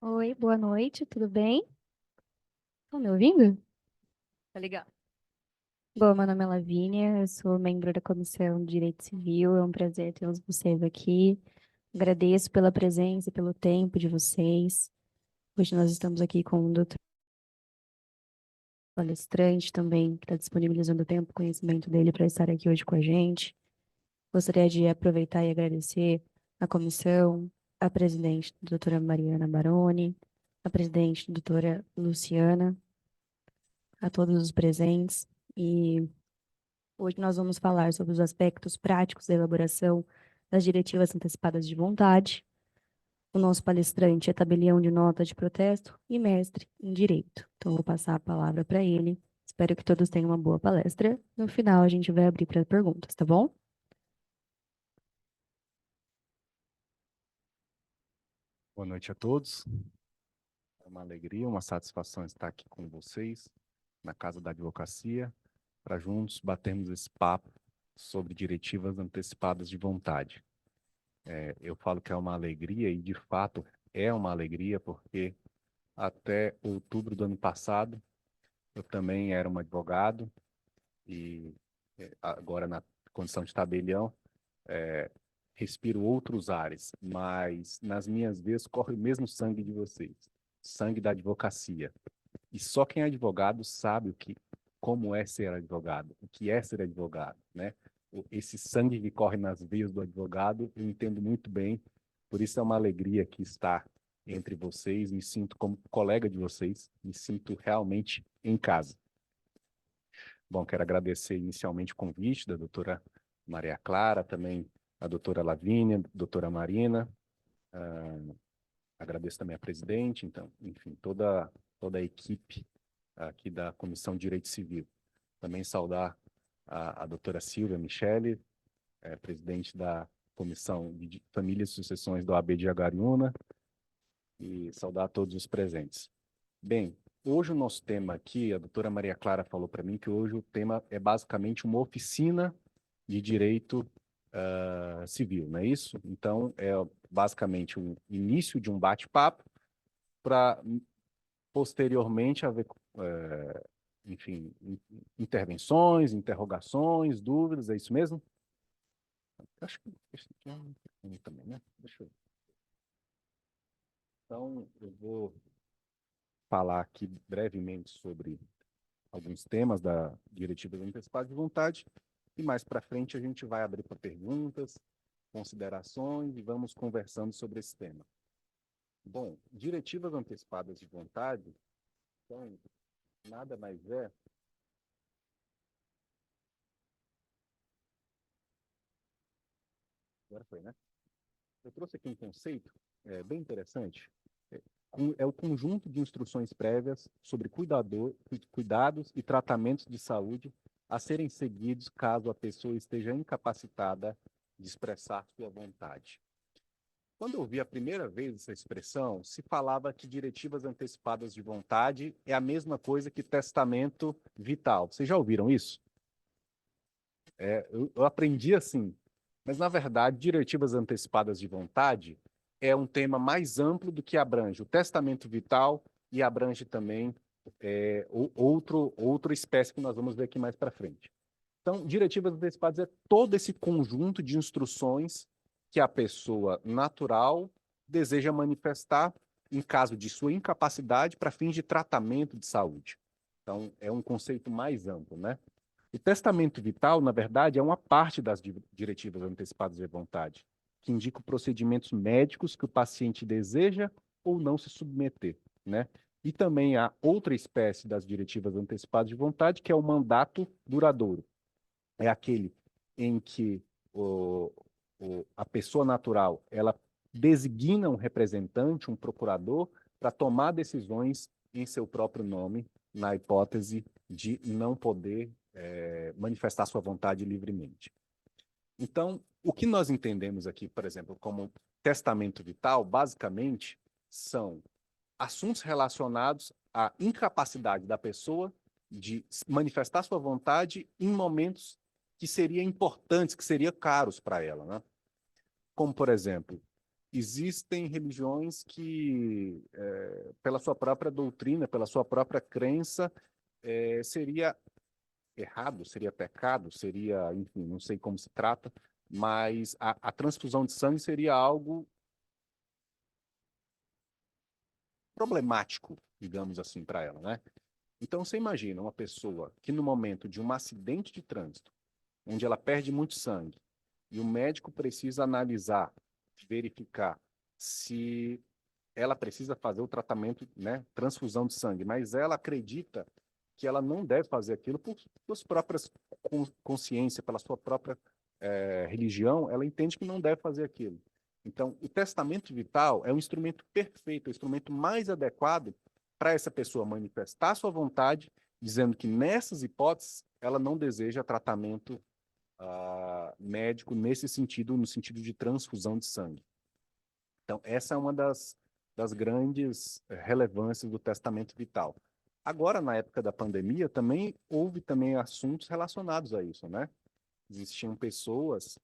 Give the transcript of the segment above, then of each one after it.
Oi, boa noite, tudo bem? Estão me ouvindo? Tá legal. Bom, meu nome é Lavínia, eu sou membro da Comissão de Direito Civil, é um prazer tê-los vocês aqui. Agradeço pela presença e pelo tempo de vocês. Hoje nós estamos aqui com um doutor palestrante também, que está disponibilizando o tempo e conhecimento dele para estar aqui hoje com a gente. Gostaria de aproveitar e agradecer a comissão, a presidente, doutora Mariana Baroni, a presidente, doutora Luciana, a todos os presentes. E hoje nós vamos falar sobre os aspectos práticos da elaboração das diretivas antecipadas de vontade. O nosso palestrante é tabelião de nota de protesto e mestre em direito. Então, vou passar a palavra para ele. Espero que todos tenham uma boa palestra. No final, a gente vai abrir para perguntas, tá bom? Boa noite a todos. É uma alegria, uma satisfação estar aqui com vocês na Casa da Advocacia para juntos batermos esse papo sobre diretivas antecipadas de vontade. Eu falo que é uma alegria e, de fato, é uma alegria porque até outubro do ano passado eu também era um advogado e agora na condição de tabelião respiro outros ares, mas nas minhas veias corre o mesmo sangue de vocês, sangue da advocacia. E só quem é advogado sabe como é ser advogado, o que é ser advogado, né? Esse sangue que corre nas veias do advogado, eu entendo muito bem. Por isso é uma alegria aqui estar entre vocês. Me sinto como colega de vocês, me sinto realmente em casa. Bom, quero agradecer inicialmente o convite da doutora Maria Clara, também a doutora Lavínia, doutora Marina. Agradeço também a presidente, então, enfim, toda a equipe aqui da Comissão de Direito Civil. Também saudar a doutora Silvia Michele, presidente da Comissão de Famílias e Sucessões do AB de Agariúna, e saudar todos os presentes. Bem, hoje o nosso tema aqui, a doutora Maria Clara falou para mim que hoje o tema é basicamente uma oficina de direito civil, não é isso? Então, é basicamente o início de um bate-papo para posteriormente haver, enfim, intervenções, interrogações, dúvidas, é isso mesmo? Acho que esse aqui é um microfone também, né? Deixa eu. Então, eu vou falar aqui brevemente sobre alguns temas da Diretiva do Antecipado de Vontade e mais para frente a gente vai abrir para perguntas, considerações e vamos conversando sobre esse tema. Bom, diretivas antecipadas de vontade, então, nada mais é. Agora foi, né? Eu trouxe aqui um conceito bem interessante. É, é o conjunto de instruções prévias sobre cuidados e tratamentos de saúde a serem seguidos caso a pessoa esteja incapacitada de expressar sua vontade. Quando eu vi a primeira vez essa expressão, se falava que diretivas antecipadas de vontade é a mesma coisa que testamento vital. Vocês já ouviram isso? Eu aprendi assim, mas na verdade, diretivas antecipadas de vontade é um tema mais amplo do que abrange o testamento vital e abrange também outra espécie que nós vamos ver aqui mais para frente. Então, diretivas antecipadas é todo esse conjunto de instruções que a pessoa natural deseja manifestar em caso de sua incapacidade para fins de tratamento de saúde. Então, é um conceito mais amplo, né? O testamento vital, na verdade, é uma parte das diretivas antecipadas de vontade, que indica procedimentos médicos que o paciente deseja ou não se submeter, né? E também há outra espécie das diretivas antecipadas de vontade, que é o mandato duradouro. É aquele em que a pessoa natural, ela designa um representante, um procurador, para tomar decisões em seu próprio nome, na hipótese de não poder manifestar sua vontade livremente. Então, o que nós entendemos aqui, por exemplo, como testamento vital, basicamente, são assuntos relacionados à incapacidade da pessoa de manifestar sua vontade em momentos que seriam importantes, que seriam caros para ela, né? Como, por exemplo, existem religiões que, pela sua própria doutrina, pela sua própria crença, seria errado, seria pecado, seria, enfim, não sei como se trata, mas a transfusão de sangue seria algo problemático, digamos assim, para ela, né? Então, você imagina uma pessoa que no momento de um acidente de trânsito, onde ela perde muito sangue, e o médico precisa analisar, verificar se ela precisa fazer o tratamento, né, transfusão de sangue, mas ela acredita que ela não deve fazer aquilo por suas próprias consciência, pela sua própria religião, ela entende que não deve fazer aquilo. Então, o testamento vital é um instrumento perfeito, o instrumento mais adequado para essa pessoa manifestar sua vontade, dizendo que nessas hipóteses ela não deseja tratamento médico nesse sentido, no sentido de transfusão de sangue. Então, essa é uma das grandes relevâncias do testamento vital. Agora, na época da pandemia, também houve também assuntos relacionados a isso, né? Existiam pessoas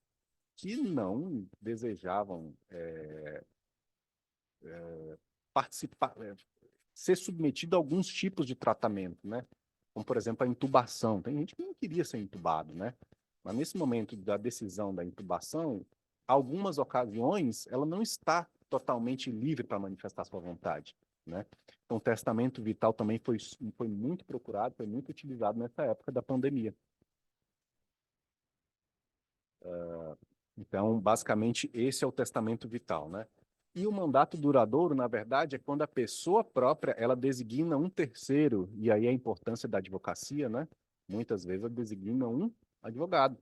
que não desejavam participar, ser submetido a alguns tipos de tratamento, né? Como, por exemplo, a intubação. Tem gente que não queria ser intubado, né? Mas nesse momento da decisão da intubação, algumas ocasiões, ela não está totalmente livre para manifestar sua vontade, né? Então, o testamento vital também foi muito procurado, foi muito utilizado nessa época da pandemia. Então, basicamente, esse é o testamento vital, né? E o mandato duradouro, na verdade, é quando a pessoa própria, ela designa um terceiro, e aí a importância da advocacia, né? Muitas vezes ela designa um advogado,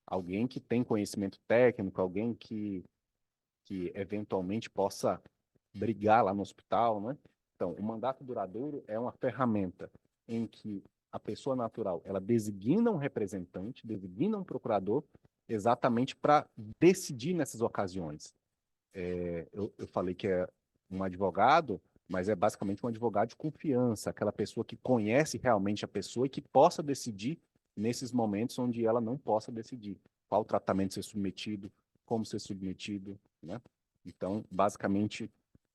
alguém que tem conhecimento técnico, alguém que eventualmente possa brigar lá no hospital, né? Então, o mandato duradouro é uma ferramenta em que a pessoa natural, ela designa um representante, designa um procurador, exatamente para decidir nessas ocasiões. Eu falei que é um advogado, mas é basicamente um advogado de confiança, aquela pessoa que conhece realmente a pessoa e que possa decidir nesses momentos onde ela não possa decidir qual tratamento ser submetido, como ser submetido, né? Então, basicamente,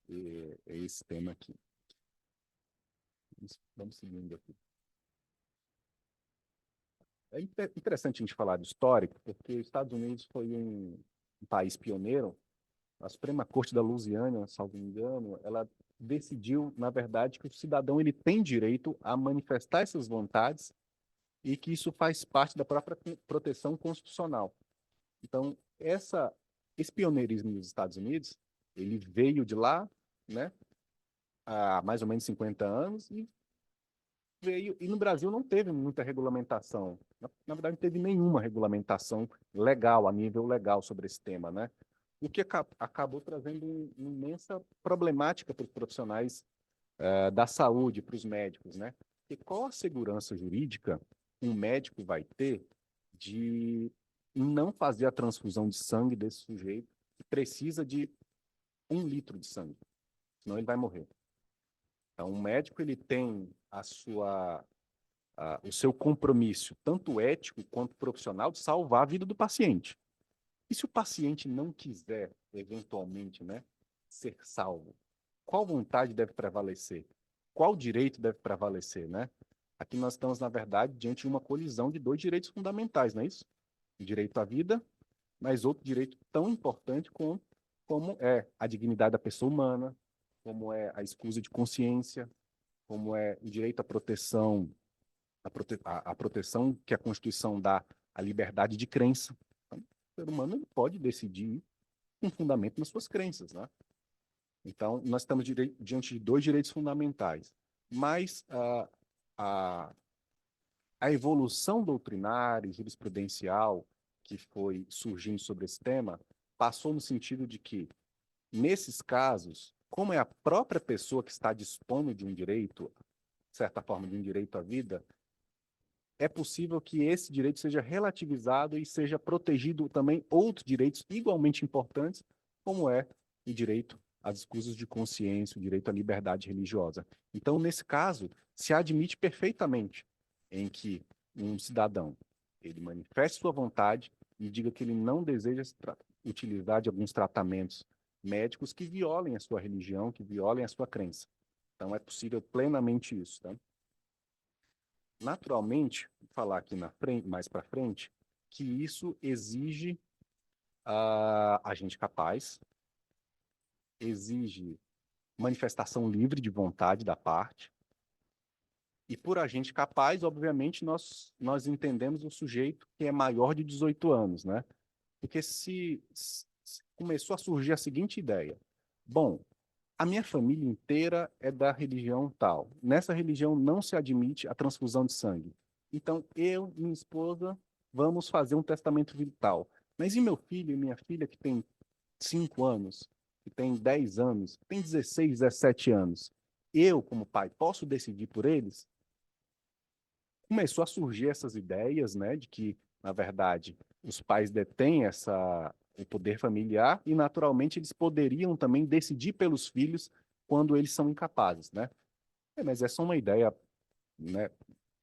é esse tema aqui. Vamos seguindo aqui. É interessante a gente falar do histórico, porque os Estados Unidos foi um país pioneiro. A Suprema Corte da Louisiana, salvo engano, ela decidiu, na verdade, que o cidadão ele tem direito a manifestar essas vontades e que isso faz parte da própria proteção constitucional. Então, esse pioneirismo dos Estados Unidos, ele veio de lá, né, há mais ou menos 50 anos e veio, e no Brasil não teve muita regulamentação. Na verdade, não teve nenhuma regulamentação legal, a nível legal, sobre esse tema, né? O que acabou trazendo uma imensa problemática para os profissionais da saúde, para os médicos, né? E qual a segurança jurídica um médico vai ter de não fazer a transfusão de sangue desse sujeito que precisa de 1 litro de sangue, senão ele vai morrer. Então, o médico ele tem o seu compromisso, tanto ético quanto profissional, de salvar a vida do paciente. E se o paciente não quiser, eventualmente, né, ser salvo, qual vontade deve prevalecer? Qual direito deve prevalecer, né? Aqui nós estamos, na verdade, diante de uma colisão de dois direitos fundamentais, não é isso? O direito à vida, mas outro direito tão importante como é a dignidade da pessoa humana, como é a escusa de consciência, como é o direito à proteção, a proteção que a Constituição dá à liberdade de crença. Então, o ser humano ele pode decidir com fundamento nas suas crenças, né? Então, nós estamos diante de dois direitos fundamentais. Mas a, a evolução doutrinária e jurisprudencial que foi surgindo sobre esse tema passou no sentido de que, nesses casos, como é a própria pessoa que está dispondo de um direito, de certa forma, de um direito à vida, é possível que esse direito seja relativizado e seja protegido também outros direitos igualmente importantes, como é o direito às escusas de consciência, o direito à liberdade religiosa. Então, nesse caso, se admite perfeitamente em que um cidadão ele manifeste sua vontade e diga que ele não deseja utilizar de alguns tratamentos médicos que violem a sua religião, que violem a sua crença. Então, é possível plenamente isso, tá? Naturalmente, vou falar aqui na frente, mais para frente, que isso exige a gente capaz, exige manifestação livre de vontade da parte, e por agente capaz, obviamente, nós entendemos o sujeito que é maior de 18 anos, né? Porque se começou a surgir a seguinte ideia: bom, a minha família inteira é da religião tal. Nessa religião não se admite a transfusão de sangue. Então, eu e minha esposa vamos fazer um testamento vital. Mas e meu filho e minha filha que tem 5 anos, que tem 10 anos, que tem 16, 17 anos? Eu, como pai, posso decidir por eles? Começou a surgir essas ideias, né, de que, na verdade, os pais detêm o poder familiar e, naturalmente, eles poderiam também decidir pelos filhos quando eles são incapazes, né? Mas essa é uma ideia, né,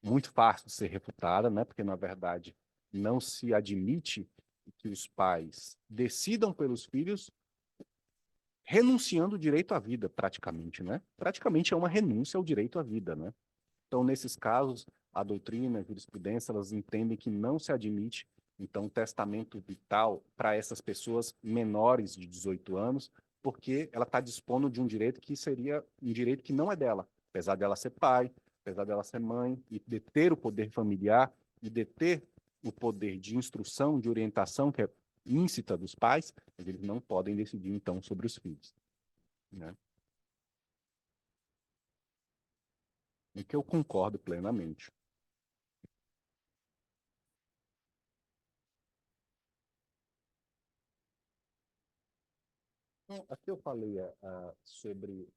muito fácil de ser refutada, né, porque, na verdade, não se admite que os pais decidam pelos filhos renunciando o direito à vida, praticamente, né? Praticamente é uma renúncia ao direito à vida, né? Então, nesses casos, a doutrina, a jurisprudência, elas entendem que não se admite, então, testamento vital para essas pessoas menores de 18 anos, porque ela está dispondo de um direito que seria um direito que não é dela, apesar dela ser pai, apesar dela ser mãe, e deter o poder familiar, e deter o poder de instrução, de orientação, que é íncita dos pais, mas eles não podem decidir, então, sobre os filhos, né? O que eu concordo plenamente. Então, aqui eu falei sobre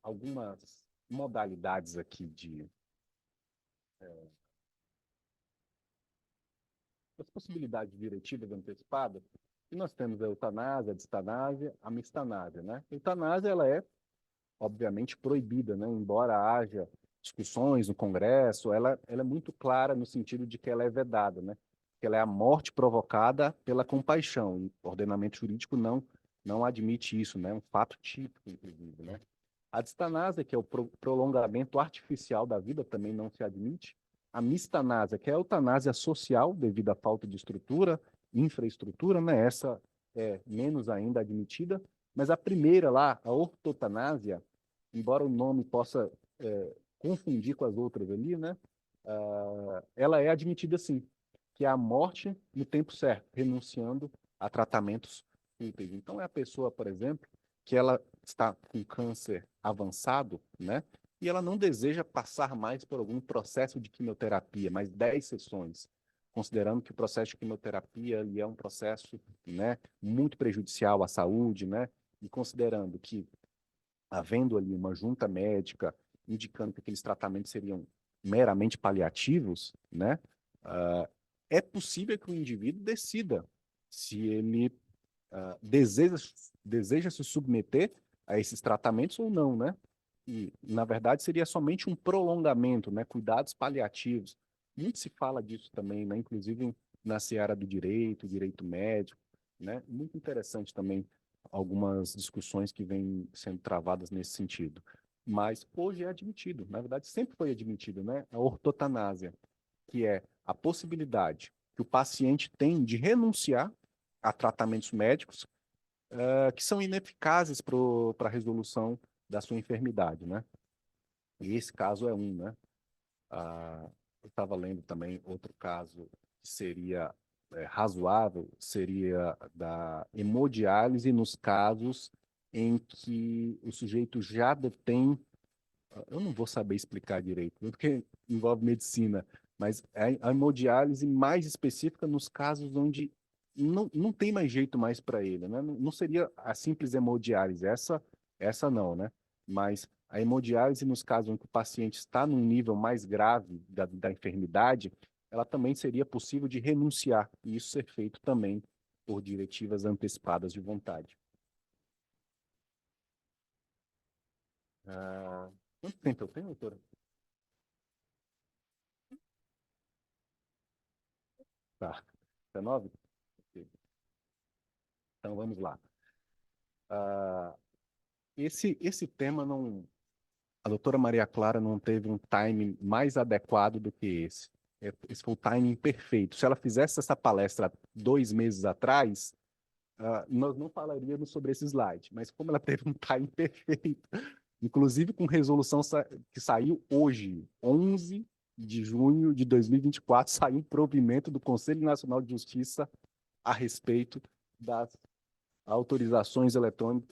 algumas modalidades aqui de das possibilidades diretivas antecipadas. E nós temos a eutanásia, a distanásia, a mistanásia, né? A eutanásia, ela é, obviamente, proibida, né? Embora haja discussões no Congresso, ela é muito clara no sentido de que ela é vedada, né? Que ela é a morte provocada pela compaixão. E o ordenamento jurídico não admite isso, né? É um fato típico, inclusive, né? A distanásia, que é o prolongamento artificial da vida, também não se admite. A mistanásia, que é a eutanásia social, devido à falta de estrutura, infraestrutura, né? Essa é menos ainda admitida. Mas a primeira lá, a ortotanásia, embora o nome possa confundir com as outras ali, né? Ela é admitida sim, que é a morte no tempo certo, renunciando a tratamentos úteis. Então, é a pessoa, por exemplo, que ela está com câncer avançado, né? E ela não deseja passar mais por algum processo de quimioterapia, mais 10 sessões, considerando que o processo de quimioterapia ele é um processo, né, muito prejudicial à saúde, né? E considerando que, havendo ali uma junta médica indicando que aqueles tratamentos seriam meramente paliativos, né? Uh, é possível que o indivíduo decida se ele deseja, deseja se submeter a esses tratamentos ou não, né? E, na verdade, seria somente um prolongamento, né? Cuidados paliativos. Muito se fala disso também, né? Inclusive na seara do direito, direito médico, né? Muito interessante também algumas discussões que vêm sendo travadas nesse sentido. Mas hoje é admitido, na verdade, sempre foi admitido, né? A ortotanásia, que é a possibilidade que o paciente tem de renunciar a tratamentos médicos que são ineficazes para a resolução da sua enfermidade, né? E esse caso é um, né? Eu estava lendo também outro caso que seria razoável, seria da hemodiálise nos casos em que o sujeito já detém, eu não vou saber explicar direito, porque envolve medicina, mas é a hemodiálise mais específica nos casos onde não tem mais jeito mais para ele, né? Não seria a simples hemodiálise, essa não, né? Mas a hemodiálise, nos casos em que o paciente está num nível mais grave da enfermidade, ela também seria possível de renunciar, e isso ser feito também por diretivas antecipadas de vontade. Quanto tempo eu tenho, doutora? Tá. 19? Ok. Então vamos lá. Ah, esse tema não. A doutora Maria Clara não teve um timing mais adequado do que esse. Esse foi o timing perfeito. Se ela fizesse essa palestra 2 meses atrás, nós não falaríamos sobre esse slide. Mas como ela teve um timing perfeito, inclusive com resolução que saiu hoje, 11 de junho de 2024, saiu um provimento do Conselho Nacional de Justiça a respeito das autorizações eletrônicas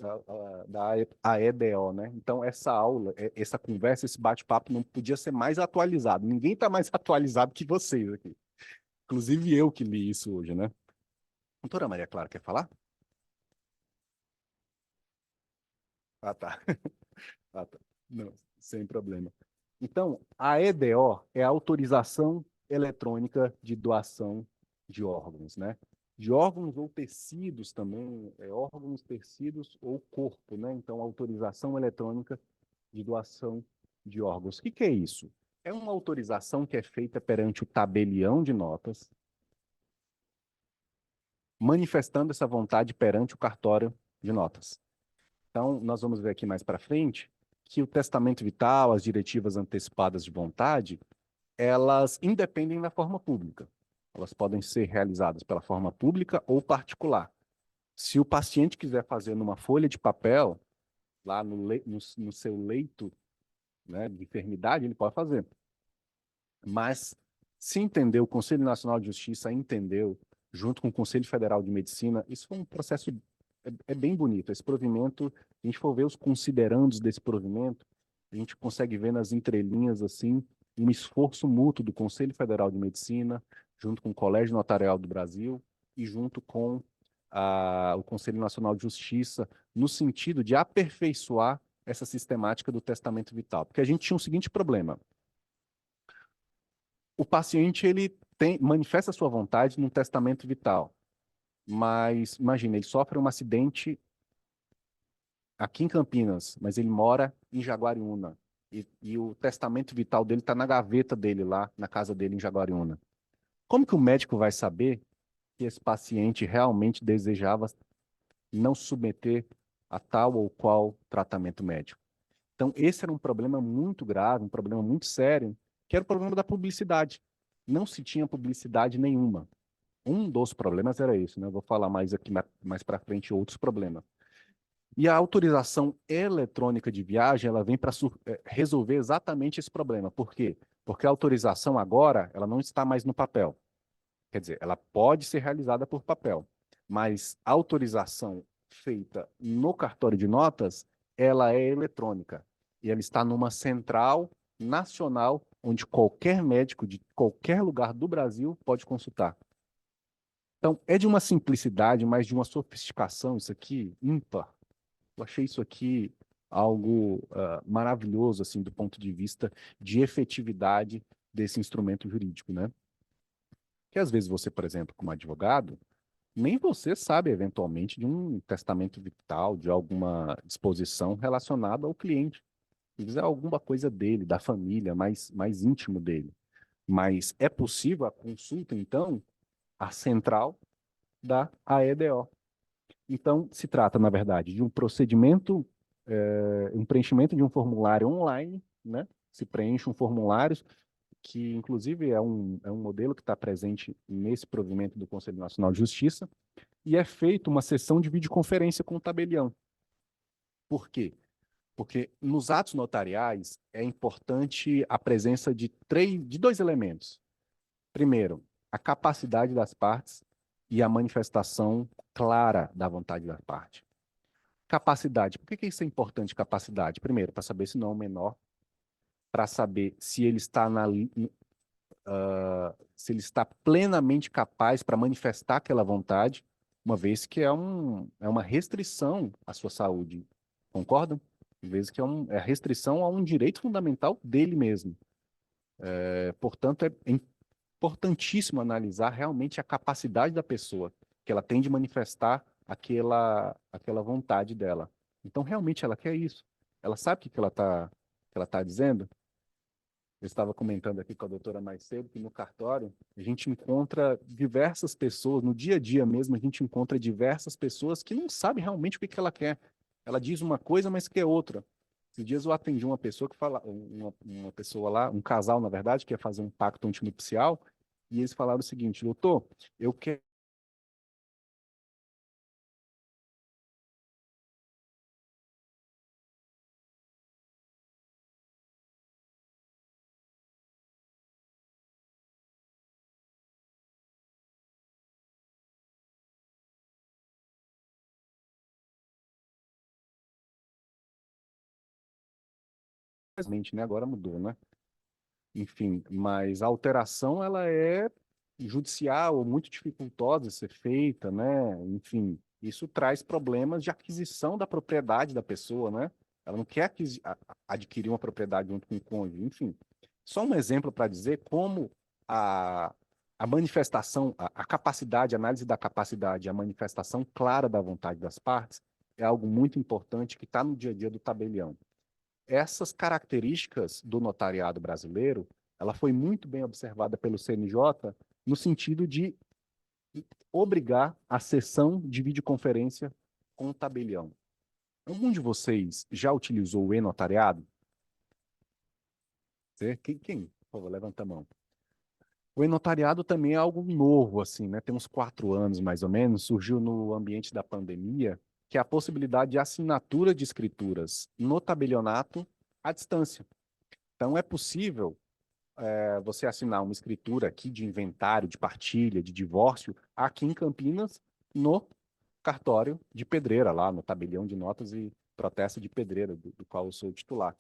da AEDO, né? Então, essa aula, essa conversa, esse bate-papo não podia ser mais atualizado. Ninguém está mais atualizado que vocês aqui. Inclusive eu que li isso hoje, né? Doutora Maria Clara, quer falar? Ah, tá. Ah, tá. Não, sem problema. Então, a EDO é a autorização eletrônica de doação de órgãos, né? De órgãos ou tecidos também, órgãos, tecidos ou corpo, né? Então, autorização eletrônica de doação de órgãos. O que é isso? É uma autorização que é feita perante o tabelião de notas, manifestando essa vontade perante o cartório de notas. Então, nós vamos ver aqui mais para frente que o testamento vital, as diretivas antecipadas de vontade, elas independem da forma pública. Elas podem ser realizadas pela forma pública ou particular. Se o paciente quiser fazer numa folha de papel, lá no seu leito, né, de enfermidade, ele pode fazer. Mas se entendeu, o Conselho Nacional de Justiça entendeu, junto com o Conselho Federal de Medicina, isso foi um processo bem bonito. Esse provimento, se a gente for ver os considerandos desse provimento, a gente consegue ver nas entrelinhas assim um esforço mútuo do Conselho Federal de Medicina, junto com o Colégio Notarial do Brasil e junto com o Conselho Nacional de Justiça, no sentido de aperfeiçoar essa sistemática do testamento vital. Porque a gente tinha o seguinte problema: o paciente ele manifesta sua vontade num testamento vital, mas imagina, ele sofre um acidente aqui em Campinas, mas ele mora em Jaguariúna e o testamento vital dele está na gaveta dele lá na casa dele em Jaguariúna. Como que o médico vai saber que esse paciente realmente desejava não se submeter a tal ou qual tratamento médico? Então, esse era um problema muito grave, um problema muito sério, que era o problema da publicidade. Não se tinha publicidade nenhuma. Um dos problemas era isso, né? Eu vou falar mais aqui mais para frente outros problemas. E a autorização eletrônica de viagem, ela vem para resolver exatamente esse problema. Por quê? Porque a autorização agora, ela não está mais no papel. Quer dizer, ela pode ser realizada por papel, mas a autorização feita no cartório de notas, ela é eletrônica. E ela está numa central nacional, onde qualquer médico de qualquer lugar do Brasil pode consultar. Então, é de uma simplicidade, mas de uma sofisticação, isso aqui, ímpar. Eu achei isso aqui algo maravilhoso, assim, do ponto de vista de efetividade desse instrumento jurídico, né? Que às vezes você, por exemplo, como advogado, nem você sabe, eventualmente, de um testamento vital, de alguma disposição relacionada ao cliente. Às vezes é alguma coisa dele, da família, mais íntimo dele. Mas é possível a consulta, então, à central da AEDO. Então, se trata, na verdade, de um procedimento, um preenchimento de um formulário online, né? Se preenche um formulário que, inclusive, é um modelo que está presente nesse provimento do Conselho Nacional de Justiça, e é feita uma sessão de videoconferência com o tabelião. Por quê? Porque nos atos notariais é importante a presença de dois elementos. Primeiro, a capacidade das partes e a manifestação clara da vontade da parte. Capacidade. Por que isso é importante, capacidade? Primeiro, para saber se não é um menor, para saber se ele está se ele está plenamente capaz para manifestar aquela vontade, uma vez que é uma restrição à sua saúde. Concordam? Uma vez que é restrição a um direito fundamental dele mesmo. Portanto, é importantíssimo analisar realmente a capacidade da pessoa, que ela tem de manifestar aquela vontade dela. Então, realmente, ela quer isso. Ela sabe o que ela está dizendo? Eu estava comentando aqui com a doutora mais cedo que no cartório a gente encontra diversas pessoas, no dia a dia mesmo, a gente encontra diversas pessoas que não sabem realmente o que que ela quer. Ela diz uma coisa, mas quer outra. Esses dias eu atendi uma pessoa que fala, uma pessoa lá, um casal, na verdade, que ia fazer um pacto antinupcial, e eles falaram o seguinte: doutor, eu quero né? Agora mudou, né? Enfim, mas a alteração ela é judicial ou muito dificultosa de ser feita, né? Enfim, isso traz problemas de aquisição da propriedade da pessoa, né? Ela não quer adquirir uma propriedade junto com o cônjuge, enfim. Só um exemplo para dizer como a, a manifestação, a capacidade, a análise da capacidade, a manifestação clara da vontade das partes é algo muito importante que está no dia a dia do tabelião. Essas características do notariado brasileiro, ela foi muito bem observada pelo CNJ no sentido de obrigar a sessão de videoconferência com o tabelião. Algum de vocês já utilizou o e-notariado? Quem? Por favor, levanta a mão. O e-notariado também é algo novo, assim, né? Tem uns 4 anos, mais ou menos, surgiu no ambiente da pandemia, que é a possibilidade de assinatura de escrituras no tabelionato à distância. Então, é possível você assinar uma escritura aqui de inventário, de partilha, de divórcio, aqui em Campinas, no cartório de Pedreira, lá no tabelião de notas e protesto de Pedreira, do qual eu sou titular,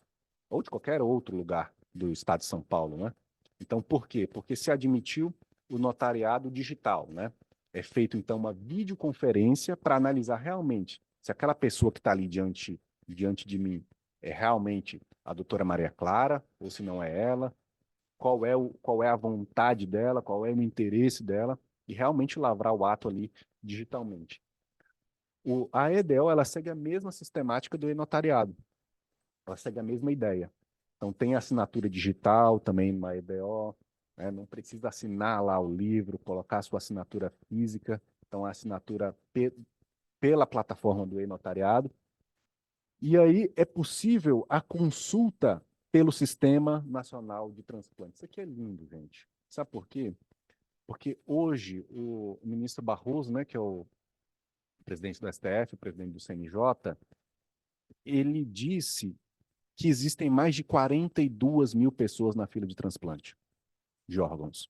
ou de qualquer outro lugar do estado de São Paulo, né? Então, por quê? Porque se admitiu o notariado digital, né? É feito, então, uma videoconferência para analisar realmente se aquela pessoa que está ali diante de mim é realmente a doutora Maria Clara, ou se não é ela, qual é a vontade dela, qual é o interesse dela, e realmente lavrar o ato ali digitalmente. A EDEL, ela segue a mesma sistemática do e-notariado, ela segue a mesma ideia. Então, tem assinatura digital também na EDO, né? Não precisa assinar lá o livro, colocar a sua assinatura física, então a assinatura pela plataforma do e-notariado. E aí é possível a consulta pelo Sistema Nacional de Transplantes. Isso aqui é lindo, gente. Sabe por quê? Porque hoje o ministro Barroso, né, que é o presidente do STF, o presidente do CNJ, ele disse que existem mais de 42 mil pessoas na fila de transplante de órgãos.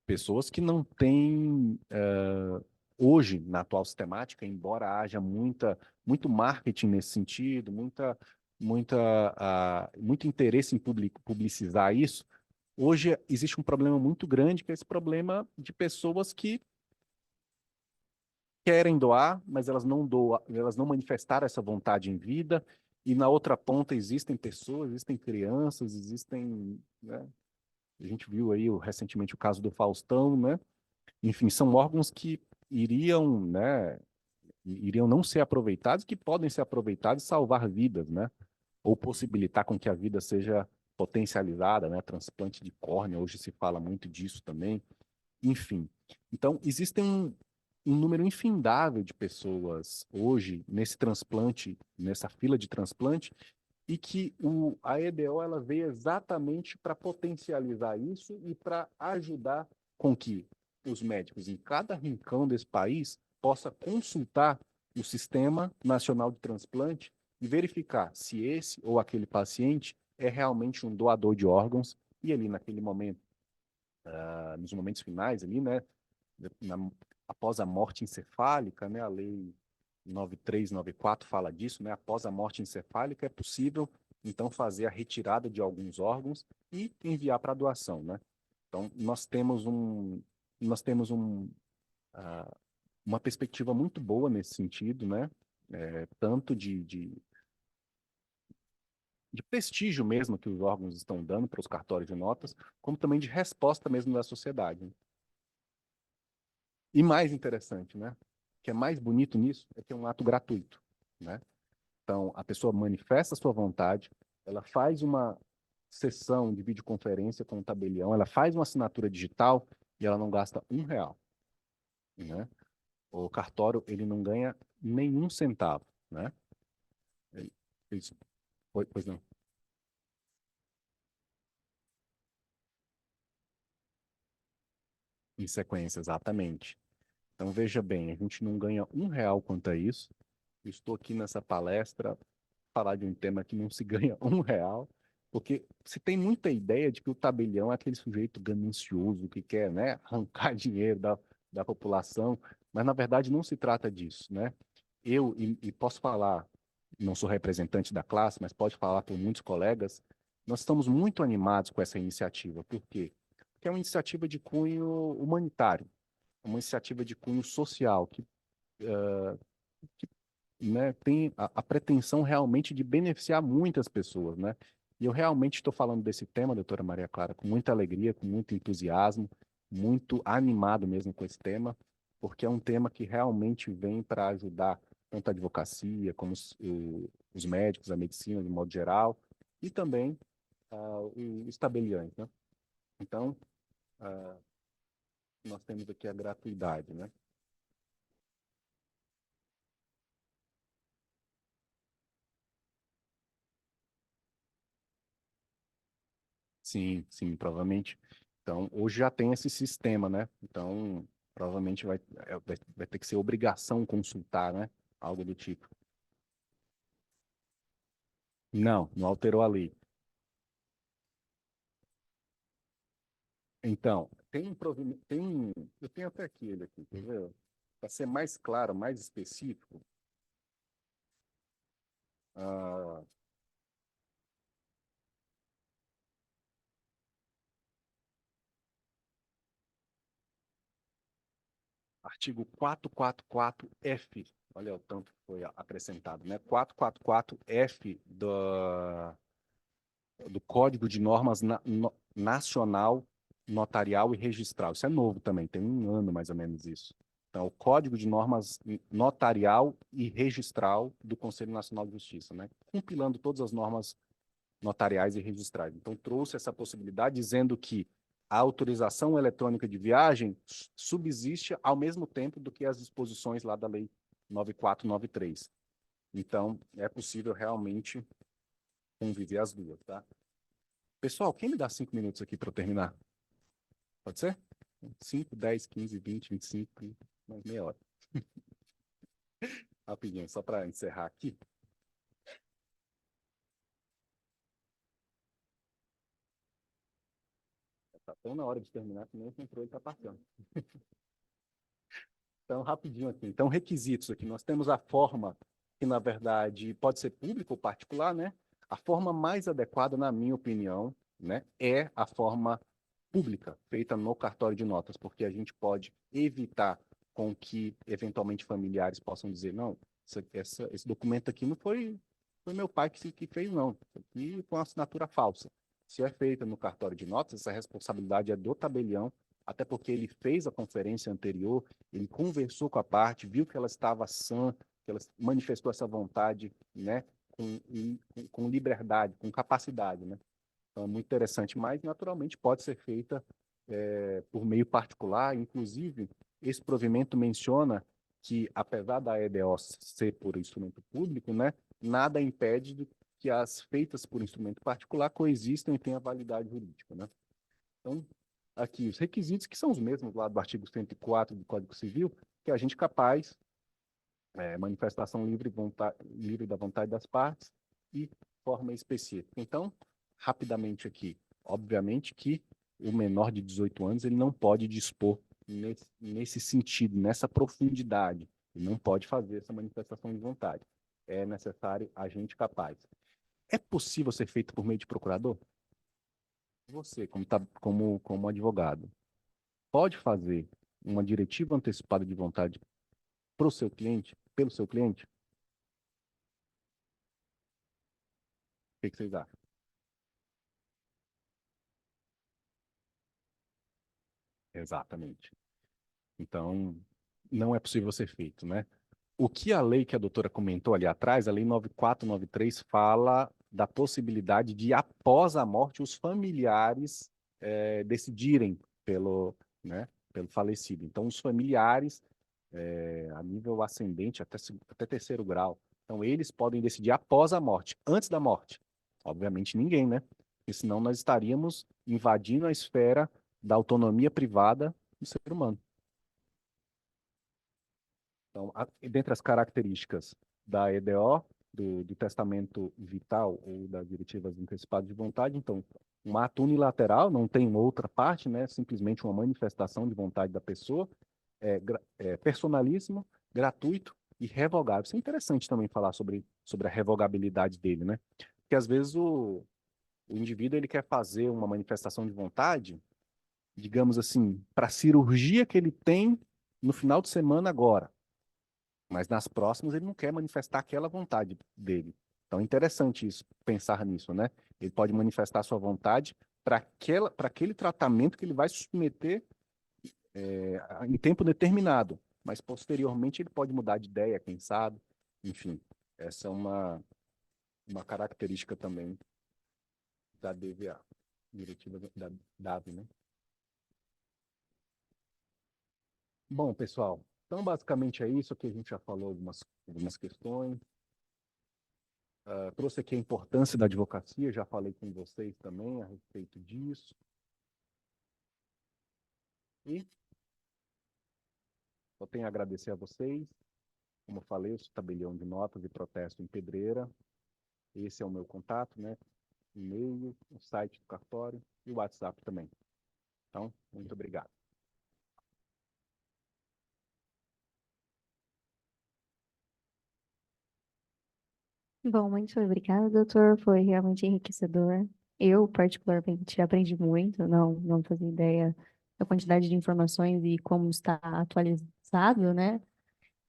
Pessoas que não têm, hoje, na atual sistemática, embora haja muito marketing nesse sentido, muito interesse em publicizar isso, hoje existe um problema muito grande, que é esse problema de pessoas que querem doar, mas elas não doam, elas não manifestaram essa vontade em vida, e na outra ponta existem pessoas, existem crianças, existem, né? A gente viu aí recentemente o caso do Faustão, né? Enfim, são órgãos que iriam, né, iriam não ser aproveitados, que podem ser aproveitados e salvar vidas, né? Ou possibilitar com que a vida seja potencializada, né? Transplante de córnea, hoje se fala muito disso também. Enfim, então existem um número infindável de pessoas hoje nesse transplante, nessa fila de transplante, e que a EDO ela veio exatamente para potencializar isso e para ajudar com que os médicos em cada rincão desse país possa consultar o Sistema Nacional de Transplante e verificar se esse ou aquele paciente é realmente um doador de órgãos e ali naquele momento, nos momentos finais ali, né, na, após a morte encefálica, né, a lei 9394 fala disso, né, após a morte encefálica é possível então fazer a retirada de alguns órgãos e enviar para doação, né? Então nós temos uh, uma perspectiva muito boa nesse sentido, né? Tanto de prestígio mesmo que os órgãos estão dando para os cartórios de notas, como também de resposta mesmo da sociedade. E mais interessante, né? O que é mais bonito nisso é que é um ato gratuito, né? Então, a pessoa manifesta a sua vontade, ela faz uma sessão de videoconferência com o tabelião, ela faz uma assinatura digital e ela não gasta R$ 1, né? O cartório, ele não ganha nenhum centavo, né? Ele- eles- pois não. Em sequência, exatamente. Então, veja bem, a gente não ganha R$ 1 quanto a isso. Eu estou aqui nessa palestra falar de um tema que não se ganha R$ 1, porque se tem muita ideia de que o tabelião é aquele sujeito ganancioso que quer, né, arrancar dinheiro da população, mas na verdade não se trata disso, né? E posso falar, não sou representante da classe, mas pode falar por muitos colegas, nós estamos muito animados com essa iniciativa. Por quê? Porque é uma iniciativa de cunho humanitário, uma iniciativa de cunho social, que, né, tem a pretensão realmente de beneficiar muitas pessoas, né? E eu realmente estou falando desse tema, doutora Maria Clara, com muita alegria, com muito entusiasmo, muito animado mesmo com esse tema, porque é um tema que realmente vem para ajudar tanto a advocacia, como os médicos, a medicina de modo geral, e também os tabeliães, né? Então, ah, nós temos aqui a gratuidade, né? Sim, sim, provavelmente. Então, hoje já tem esse sistema, né? Então, provavelmente vai ter que ser obrigação consultar, né? Algo do tipo. Não, não alterou a lei. Então, tem um provimento, eu tenho até aqui ele aqui, quer ver? Para ser mais claro, mais específico, ah, artigo 444-F, olha o tanto que foi acrescentado, né? 444-F do Código de Normas Nacional, Notarial e Registral. Isso é novo também, tem um ano mais ou menos isso. Então, o Código de Normas Notarial e Registral do Conselho Nacional de Justiça, né? Compilando todas as normas notariais e registrais. Então, trouxe essa possibilidade dizendo que a autorização eletrônica de viagem subsiste ao mesmo tempo do que as disposições lá da Lei 9493. Então, é possível realmente conviver as duas, tá? Pessoal, quem me dá 5 minutos aqui para eu terminar? Pode ser? 5, 10, 15, 20, 25, mais meia hora. Rapidinho, só para encerrar aqui. Está tão na hora de terminar que nem o controle está passando. Então, rapidinho aqui. Então, requisitos aqui. Nós temos a forma, que na verdade pode ser pública ou particular, né? A forma mais adequada, na minha opinião, né, é a forma pública, feita no cartório de notas, porque a gente pode evitar com que, eventualmente, familiares possam dizer, não, esse documento aqui não foi meu pai que fez, não. Isso aqui foi uma assinatura falsa. Se é feita no cartório de notas, essa responsabilidade é do tabelião, até porque ele fez a conferência anterior, ele conversou com a parte, viu que ela estava sã, que ela manifestou essa vontade, né, com liberdade, com capacidade, né? Então, é muito interessante, mas naturalmente pode ser feita por meio particular. Inclusive, esse provimento menciona que, apesar da EDO ser por instrumento público, né, nada impede que as feitas por instrumento particular coexistam e tenham validade jurídica, né? Então, aqui, os requisitos que são os mesmos lá do artigo 104 do Código Civil, que é a gente capaz, manifestação livre da vontade das partes e forma específica. Então, rapidamente aqui, obviamente que o menor de 18 anos ele não pode dispor nesse sentido, nessa profundidade. Ele não pode fazer essa manifestação de vontade. É necessário agente capaz. É possível ser feito por meio de procurador? Você, como advogado, pode fazer uma diretiva antecipada de vontade para o seu cliente, pelo seu cliente? O que vocês acham? Exatamente. Então, não é possível ser feito, né? O que a lei que a doutora comentou ali atrás, a lei 9493, fala da possibilidade de, após a morte, os familiares decidirem né, pelo falecido. Então, os familiares, a nível ascendente, até terceiro grau, então eles podem decidir após a morte, antes da morte. Obviamente ninguém, né? Porque senão nós estaríamos invadindo a esfera da autonomia privada do ser humano. Então, dentre as características da EDO, do testamento vital ou das diretivas antecipadas de vontade, então, um ato unilateral, não tem outra parte, né? Simplesmente uma manifestação de vontade da pessoa, personalíssimo, gratuito e revogável. Isso é interessante também falar sobre a revogabilidade dele, né? Porque às vezes o indivíduo ele quer fazer uma manifestação de vontade, digamos assim, para a cirurgia que ele tem no final de semana agora. Mas nas próximas ele não quer manifestar aquela vontade dele. Então é interessante isso, pensar nisso, né? Ele pode manifestar sua vontade para aquele tratamento que ele vai se submeter em tempo determinado. Mas posteriormente ele pode mudar de ideia, quem sabe. Enfim, essa é uma característica também da DVA, diretiva da DAV, né? Bom, pessoal, então basicamente é isso que a gente já falou algumas questões. Trouxe aqui a importância da advocacia, já falei com vocês também a respeito disso. E só tenho a agradecer a vocês. Como eu falei, eu sou tabelião de notas e protesto em Pedreira. Esse é o meu contato, né? E-mail, o site do cartório e o WhatsApp também. Então, muito obrigado. Bom, muito obrigada, doutor. Foi realmente enriquecedor. Eu, particularmente, aprendi muito, não fazia ideia da quantidade de informações e como está atualizado, né?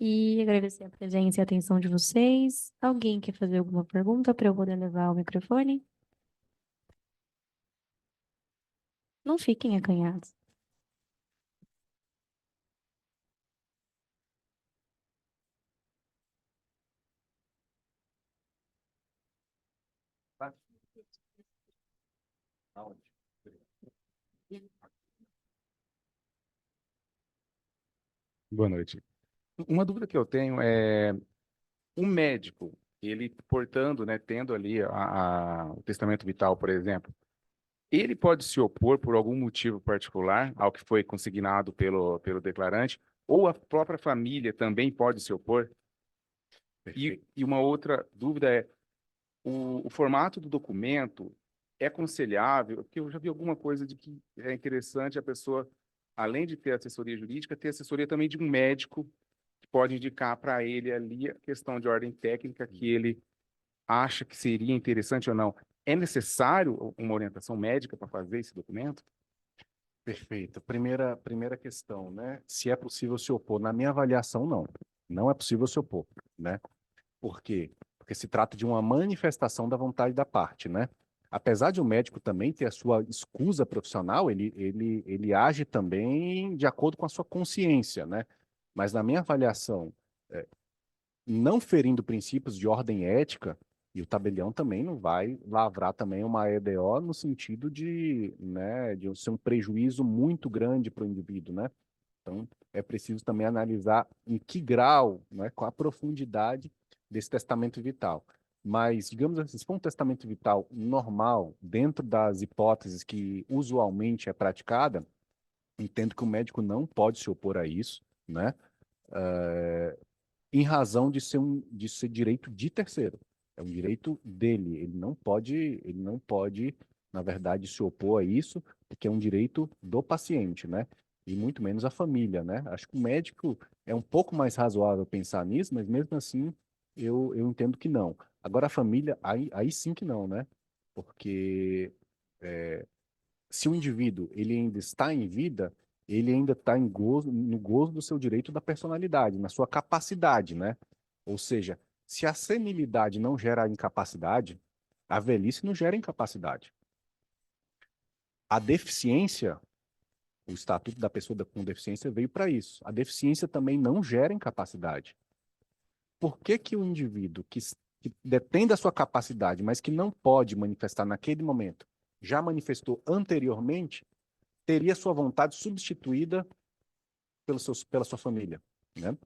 E agradecer a presença e a atenção de vocês. Alguém quer fazer alguma pergunta para eu poder levar o microfone? Não fiquem acanhados. Tá? Aonde? Boa noite. Uma dúvida que eu tenho é, um médico, ele portando, né, tendo ali o testamento vital, por exemplo, ele pode se opor por algum motivo particular ao que foi consignado pelo declarante, ou a própria família também pode se opor? E uma outra dúvida é, o formato do documento é aconselhável, porque eu já vi alguma coisa de que é interessante a pessoa, além de ter assessoria jurídica, ter assessoria também de um médico que pode indicar para ele ali a questão de ordem técnica que ele acha que seria interessante ou não. É necessário uma orientação médica para fazer esse documento? Perfeito. Primeira questão, né? Se é possível se opor. Na minha avaliação, não. Não é possível se opor, né? Por quê? Porque se trata de uma manifestação da vontade da parte, né? Apesar de o médico também ter a sua escusa profissional, ele age também de acordo com a sua consciência, né? Mas na minha avaliação, não ferindo princípios de ordem ética, e o tabelião também não vai lavrar também uma EDO no sentido de, né, de ser um prejuízo muito grande para o indivíduo, né? Então, é preciso também analisar em que grau, né, qual a profundidade desse testamento vital. Mas, digamos assim, se for um testamento vital normal, dentro das hipóteses que usualmente é praticada, entendo que o médico não pode se opor a isso, né? Em razão de ser direito de terceiro. É um direito dele. Ele não pode, na verdade, se opor a isso, porque é um direito do paciente, né? E muito menos a família, né? Acho que o médico é um pouco mais razoável pensar nisso, mas mesmo assim eu entendo que não. Agora a família, aí sim que não, né? Porque se o indivíduo ele ainda está em vida, ele ainda está no gozo do seu direito da personalidade, na sua capacidade, né? Ou seja, se a senilidade não gera incapacidade, a velhice não gera incapacidade. A deficiência, o estatuto da pessoa com deficiência veio para isso. A deficiência também não gera incapacidade. Por que que o indivíduo que que detém da sua capacidade, mas que não pode manifestar naquele momento, já manifestou anteriormente, teria sua vontade substituída pela sua família, né?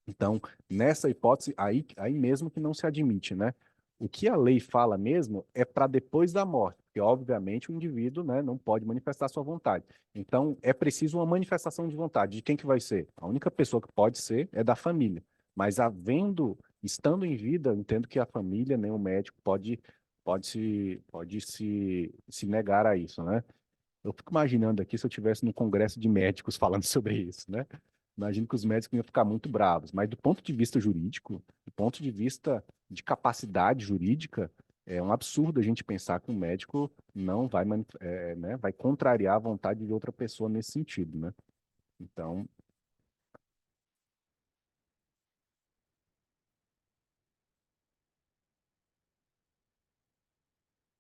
Então, nessa hipótese, aí mesmo que não se admite, né? O que a lei fala mesmo é para depois da morte, porque obviamente o indivíduo, né, não pode manifestar sua vontade. Então, é preciso uma manifestação de vontade. De quem que vai ser? A única pessoa que pode ser é da família. Mas estando em vida, eu entendo que a família, nem o médico pode se negar a isso, né? Eu fico imaginando aqui se eu tivesse no congresso de médicos falando sobre isso, né? Imagino que os médicos iam ficar muito bravos, mas do ponto de vista jurídico, do ponto de vista de capacidade jurídica, é um absurdo a gente pensar que um médico não vai, né, vai contrariar a vontade de outra pessoa nesse sentido, né? Então,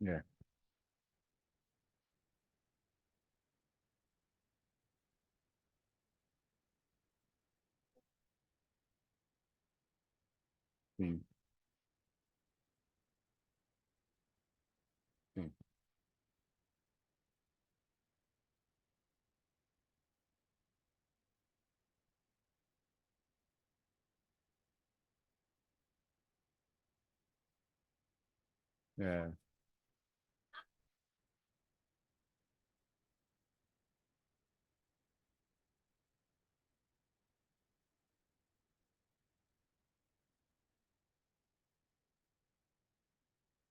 é, sim, sim, é,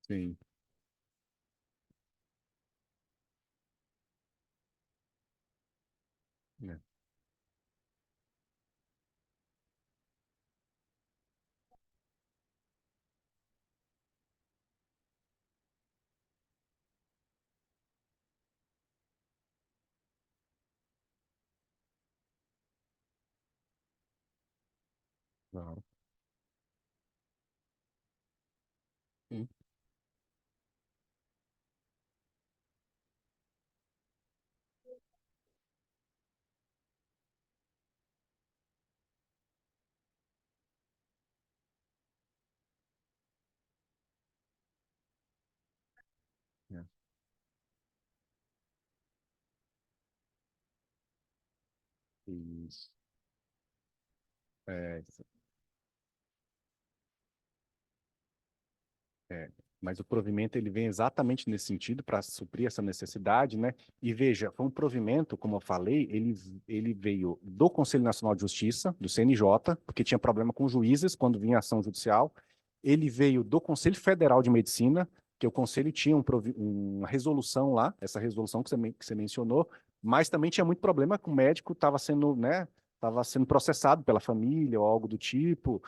sim, é, não, sim, é, isso, é, É, mas o provimento ele vem exatamente nesse sentido para suprir essa necessidade, né? E veja, foi um provimento, como eu falei, ele veio do Conselho Nacional de Justiça, do CNJ, porque tinha problema com juízes quando vinha ação judicial. Ele veio do Conselho Federal de Medicina, que o conselho tinha uma resolução lá, essa resolução que você mencionou, mas também tinha muito problema que o médico estava sendo, né, estava sendo processado pela família ou algo do tipo.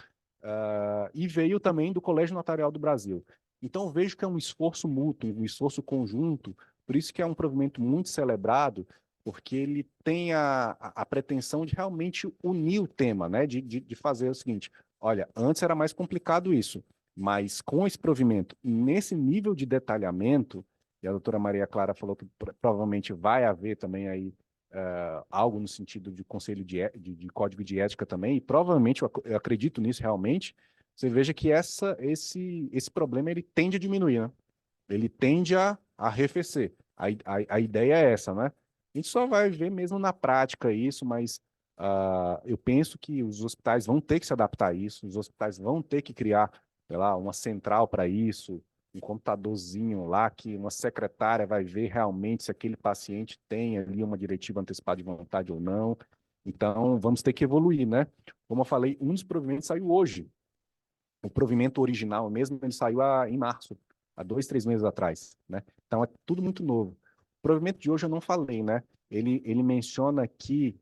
E veio também do Colégio Notarial do Brasil. Então, eu vejo que é um esforço mútuo, um esforço conjunto, por isso que é um provimento muito celebrado, porque ele tem a pretensão de realmente unir o tema, né? De fazer o seguinte: olha, antes era mais complicado isso, mas com esse provimento, nesse nível de detalhamento, e a doutora Maria Clara falou que provavelmente vai haver também aí algo no sentido de conselho de código de ética também, e provavelmente eu acredito nisso realmente, você veja que esse problema ele tende a diminuir, né? Ele tende a arrefecer. A ideia é essa, né? A gente só vai ver mesmo na prática isso, mas eu penso que os hospitais vão ter que se adaptar a isso, os hospitais vão ter que criar, sei lá, uma central para isso, um computadorzinho lá que uma secretária vai ver realmente se aquele paciente tem ali uma diretiva antecipada de vontade ou não. Então, vamos ter que evoluir, né? Como eu falei, um dos provimentos saiu hoje. O provimento original mesmo, ele saiu em março, há 2, 3 meses atrás, né? Então é tudo muito novo. O provimento de hoje eu não falei, né? Ele menciona que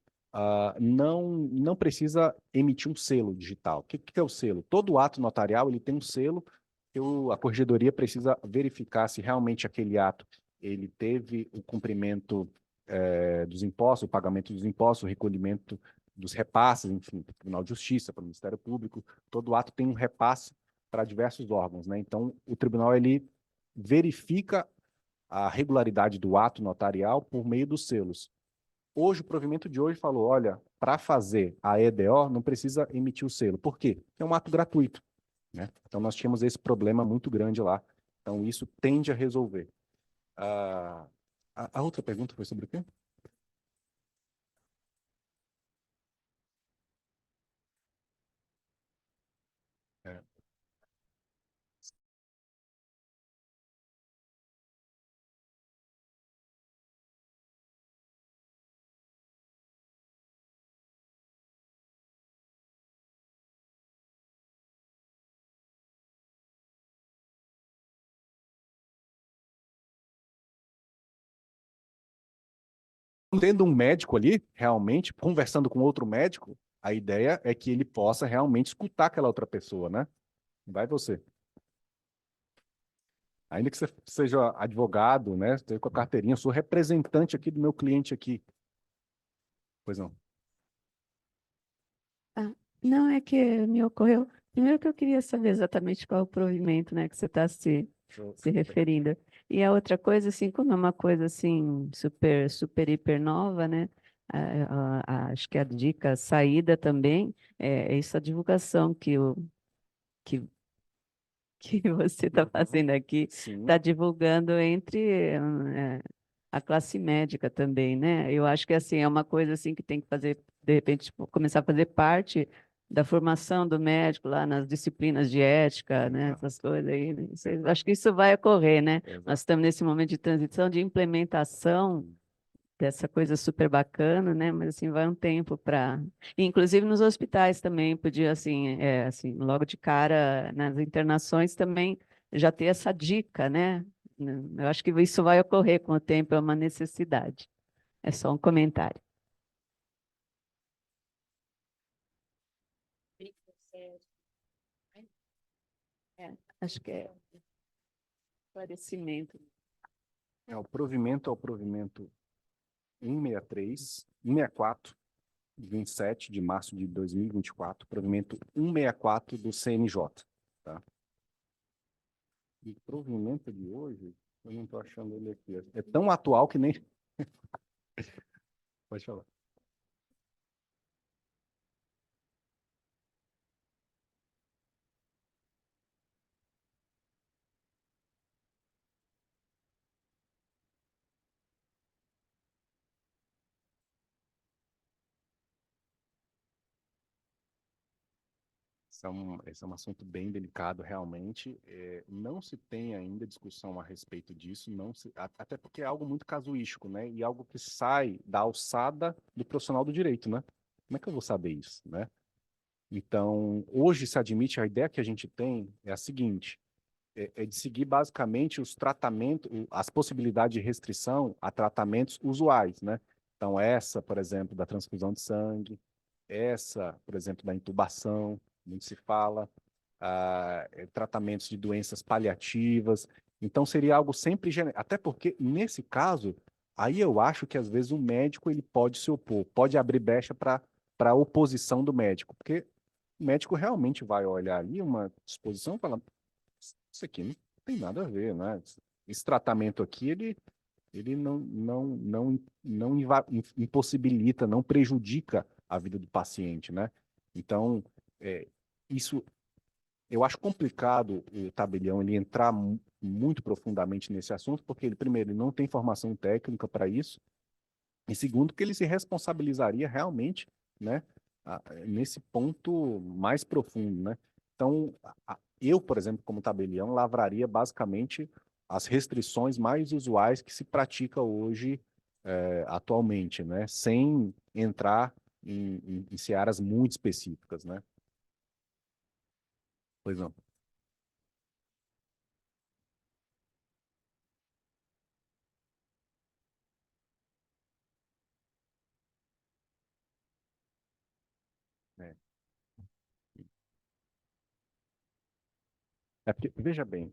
não precisa emitir um selo digital. O que é o selo? Todo ato notarial ele tem um selo que a corregedoria precisa verificar se realmente aquele ato ele teve o cumprimento dos impostos, o pagamento dos impostos, o recolhimento dos repasses, enfim, para o Tribunal de Justiça, para o Ministério Público. Todo ato tem um repasse para diversos órgãos, né? Então, o tribunal ele verifica a regularidade do ato notarial por meio dos selos. Hoje, o provimento de hoje falou, olha, para fazer a EDO não precisa emitir o selo. Por quê? É um ato gratuito. né? Então, nós tínhamos esse problema muito grande lá. Então, isso tende a resolver. A outra pergunta foi sobre o quê? É. Tendo um médico ali, realmente, conversando com outro médico, a ideia é que ele possa realmente escutar aquela outra pessoa, né? Vai você. Ainda que você seja advogado, né? Esteja com a carteirinha, eu sou representante aqui do meu cliente aqui. Pois não. Ah, não, é que me ocorreu. Primeiro que eu queria saber exatamente qual é o provimento, né, que você está se referindo. E a outra coisa, assim, como é uma coisa assim, super, super, hiper nova, né? Acho que a dica, a saída também, é essa divulgação que, que você está fazendo aqui, Sim. está divulgando entre a classe médica também, né? Eu acho que assim é uma coisa assim que tem que fazer, de repente, tipo, começar a fazer parte da formação do médico lá nas disciplinas de ética, né? Exato. Essas coisas aí. Acho que isso vai ocorrer, né? Exato. Nós estamos nesse momento de transição, de implementação dessa coisa super bacana, né? Mas assim vai um tempo para, inclusive nos hospitais também podia assim logo de cara nas internações também já ter essa dica, né? Eu acho que isso vai ocorrer com o tempo, é uma necessidade. É só um comentário. Acho que é esclarecimento. O provimento é o provimento 163, 164, 27 de março de 2024, provimento 164 do CNJ, tá? E o provimento de hoje, eu não estou achando ele aqui. É tão atual que nem... Pode falar. Esse é um assunto bem delicado, realmente. Não se tem ainda discussão a respeito disso, até porque é algo muito casuístico, né? E algo que sai da alçada do profissional do direito, né? Como é que eu vou saber isso, né? Então, hoje se admite, a ideia que a gente tem é a seguinte, é de seguir basicamente os tratamentos, as possibilidades de restrição a tratamentos usuais, né? Então, essa, por exemplo, da transfusão de sangue, essa, por exemplo, da intubação, muito se fala, tratamentos de doenças paliativas. Então, seria algo sempre até porque, nesse caso, aí eu acho que, às vezes, o médico ele pode se opor, pode abrir brecha para a oposição do médico, porque o médico realmente vai olhar ali uma disposição e falar, isso aqui não tem nada a ver, né? Esse tratamento aqui, ele não impossibilita, não prejudica a vida do paciente, né? Então, isso eu acho complicado o tabelião ele entrar muito profundamente nesse assunto, porque ele, primeiro, ele não tem formação técnica para isso, e segundo, que ele se responsabilizaria realmente, né, nesse ponto mais profundo, né? Então, eu, por exemplo, como tabelião, lavraria basicamente as restrições mais usuais que se pratica hoje, atualmente, né? Sem entrar em searas muito específicas, né? Pois não. É. Porque, veja bem,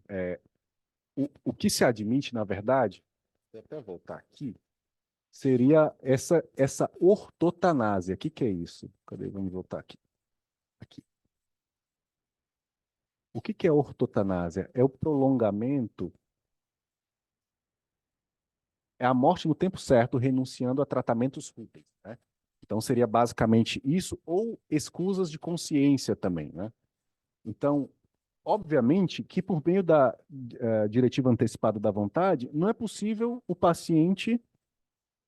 o que se admite, na verdade, vou até voltar aqui, seria essa ortotanásia. O que é isso? Cadê? Vamos voltar aqui. Aqui. O que é ortotanásia? É o prolongamento, é a morte no tempo certo, renunciando a tratamentos fúteis, né? Então, seria basicamente isso, ou escusas de consciência também, né? Então, obviamente que por meio da diretiva antecipada da vontade, não é possível o paciente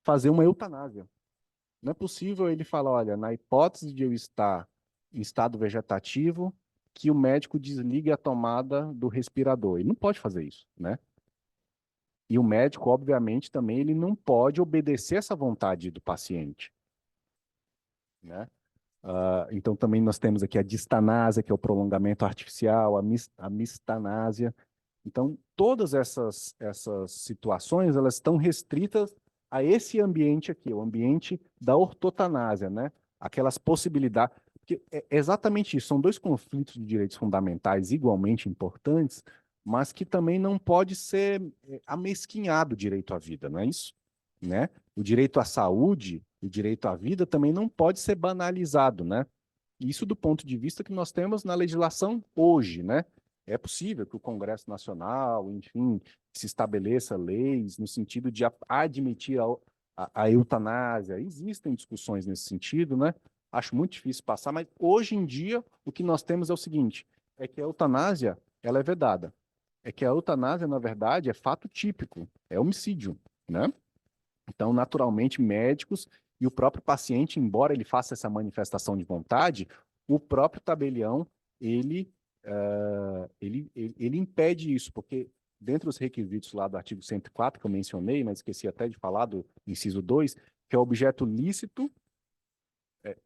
fazer uma eutanásia. Não é possível ele falar, olha, na hipótese de eu estar em estado vegetativo, que o médico desligue a tomada do respirador. Ele não pode fazer isso, né? E o médico, obviamente, também ele não pode obedecer essa vontade do paciente, né? Então também nós temos aqui a distanásia, que é o prolongamento artificial, a mistanásia. Então todas essas situações, elas estão restritas a esse ambiente aqui, o ambiente da ortotanásia, né? Aquelas possibilidades, porque é exatamente isso, são dois conflitos de direitos fundamentais igualmente importantes, mas que também não pode ser amesquinhado o direito à vida, não é isso? Né? O direito à saúde, o direito à vida também não pode ser banalizado, né? Isso do ponto de vista que nós temos na legislação hoje, né? É possível que o Congresso Nacional, enfim, se estabeleça leis no sentido de admitir a eutanásia. Existem discussões nesse sentido, né? Acho muito difícil passar, mas hoje em dia o que nós temos é o seguinte, é que a eutanásia, ela é vedada. É que a eutanásia, na verdade, é fato típico, é homicídio, né? Então, naturalmente, médicos e o próprio paciente, embora ele faça essa manifestação de vontade, o próprio tabelião, ele impede isso, porque dentro dos requisitos lá do artigo 104, que eu mencionei, mas esqueci até de falar do inciso 2, que é o objeto lícito,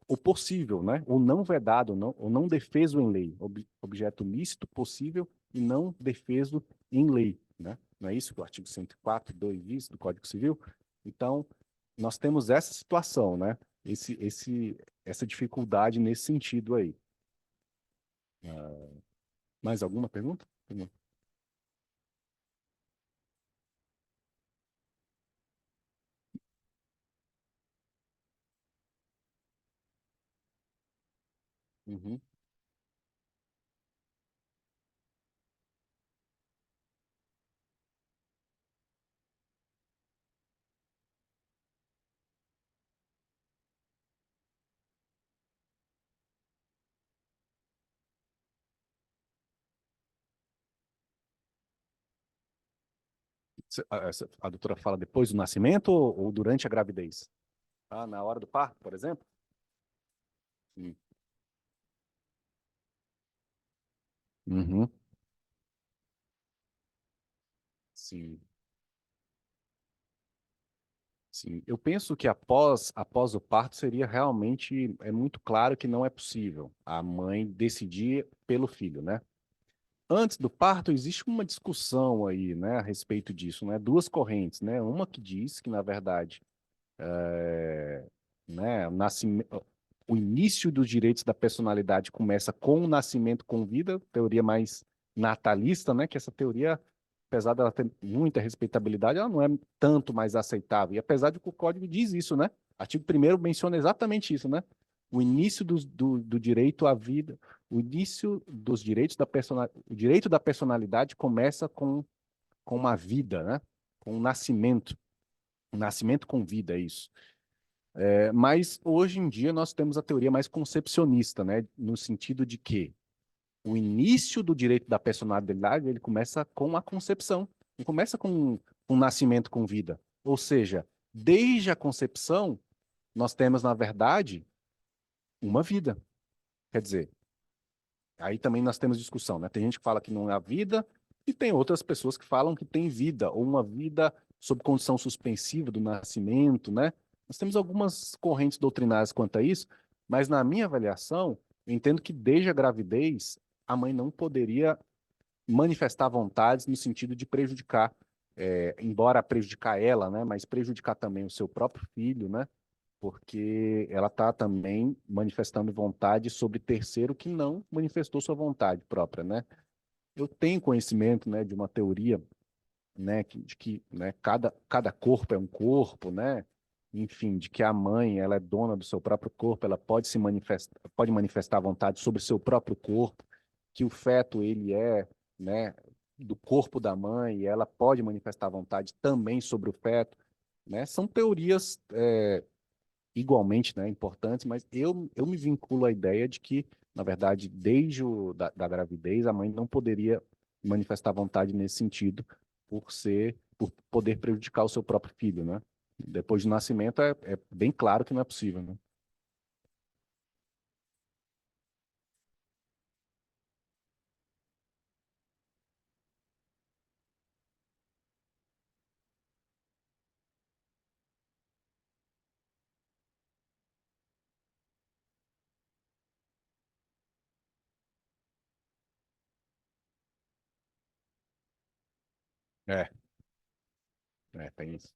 o possível, né? Ou não vedado, ou não defeso em lei. Objeto lícito, possível e não defeso em lei, né? Não é isso que o artigo 104, 2 diz do Código Civil? Então, nós temos essa situação, né? Essa dificuldade nesse sentido aí. Mais alguma pergunta? Uhum. A doutora fala depois do nascimento ou durante a gravidez? Ah, na hora do parto, por exemplo? Sim. Uhum. Sim. Sim, eu penso que após o parto seria realmente, é muito claro que não é possível a mãe decidir pelo filho, né? Antes do parto existe uma discussão aí, né, a respeito disso, né? Duas correntes, né? Uma que diz que, na verdade, né, o início dos direitos da personalidade começa com o nascimento com vida, teoria mais natalista, né? Que essa teoria, apesar dela ter muita respeitabilidade, ela não é tanto mais aceitável. E apesar de que o código diz isso, né? Artigo 1º menciona exatamente isso, né? O início do direito à vida, o início dos direitos da personalidade, o direito da personalidade começa com uma vida, né? Com um nascimento com vida, é isso. Mas hoje em dia nós temos a teoria mais concepcionista, né? No sentido de que o início do direito da personalidade ele começa com a concepção, não começa com um nascimento com vida. Ou seja, desde a concepção nós temos, na verdade, uma vida. Quer dizer, aí também nós temos discussão, né? Tem gente que fala que não é a vida e tem outras pessoas que falam que tem vida, ou uma vida sob condição suspensiva do nascimento, né? Nós temos algumas correntes doutrinárias quanto a isso, mas na minha avaliação, eu entendo que desde a gravidez, a mãe não poderia manifestar vontades no sentido de prejudicar, embora prejudicar ela, né? Mas prejudicar também o seu próprio filho, né? Porque ela está também manifestando vontade sobre terceiro que não manifestou sua vontade própria, né? Eu tenho conhecimento, né, de uma teoria, né, de que, né, cada corpo é um corpo, né? Enfim, de que a mãe, ela é dona do seu próprio corpo, ela pode manifestar vontade sobre o seu próprio corpo, que o feto, ele é, né, do corpo da mãe, e ela pode manifestar vontade também sobre o feto, né? São teorias igualmente, né, importantes, mas eu me vinculo à ideia de que na verdade, desde da gravidez, a mãe não poderia manifestar vontade nesse sentido, por poder prejudicar o seu próprio filho, né? Depois do nascimento, é bem claro que não é possível, né? É, tem isso.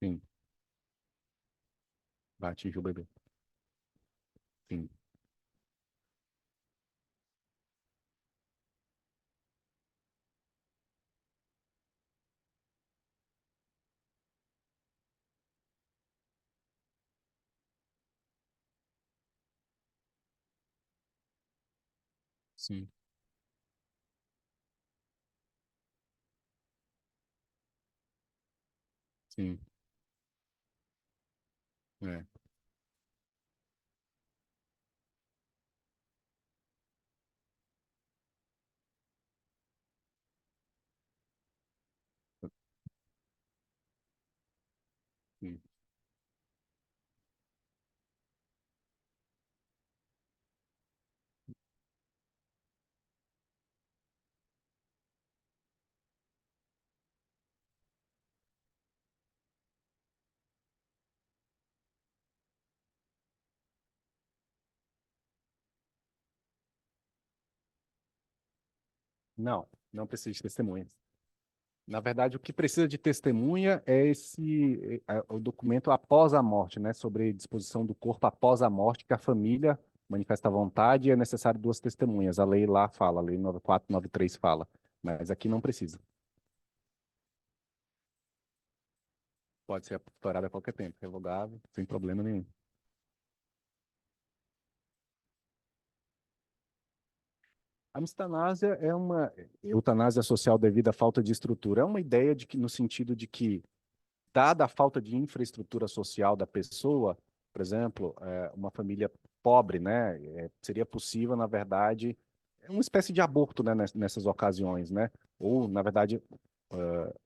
Sim, vai atingir o bebê. Sim, sim, sim. É, sim. Não, não precisa de testemunhas. Na verdade, o que precisa de testemunha é o documento após a morte, né? Sobre disposição do corpo após a morte, que a família manifesta a vontade e é necessário duas testemunhas. A lei lá fala, a lei 9493 fala, mas aqui não precisa. Pode ser apurada a qualquer tempo, revogável, sem problema nenhum. A eutanásia é uma eutanásia social devido à falta de estrutura. É uma ideia de que, no sentido de que dada a falta de infraestrutura social da pessoa, por exemplo, uma família pobre, né, seria possível, na verdade, uma espécie de aborto, né, nessas ocasiões, né? Ou, na verdade,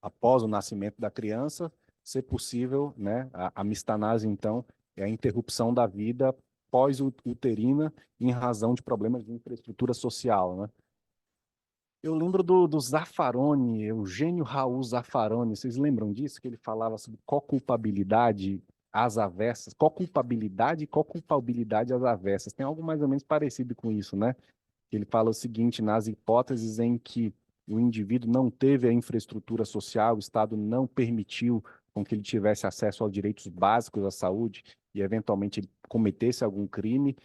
após o nascimento da criança, ser possível, né, a mistanase, então, é a interrupção da vida pós-uterina em razão de problemas de infraestrutura social, né? Eu lembro do Zaffaroni, Eugênio Raul Zaffaroni. Vocês lembram disso? Que ele falava sobre co-culpabilidade às avessas, co-culpabilidade e co-culpabilidade às avessas. Tem algo mais ou menos parecido com isso, né? Ele fala o seguinte: nas hipóteses em que o indivíduo não teve a infraestrutura social, o Estado não permitiu com que ele tivesse acesso aos direitos básicos à saúde e, eventualmente, ele cometesse algum crime,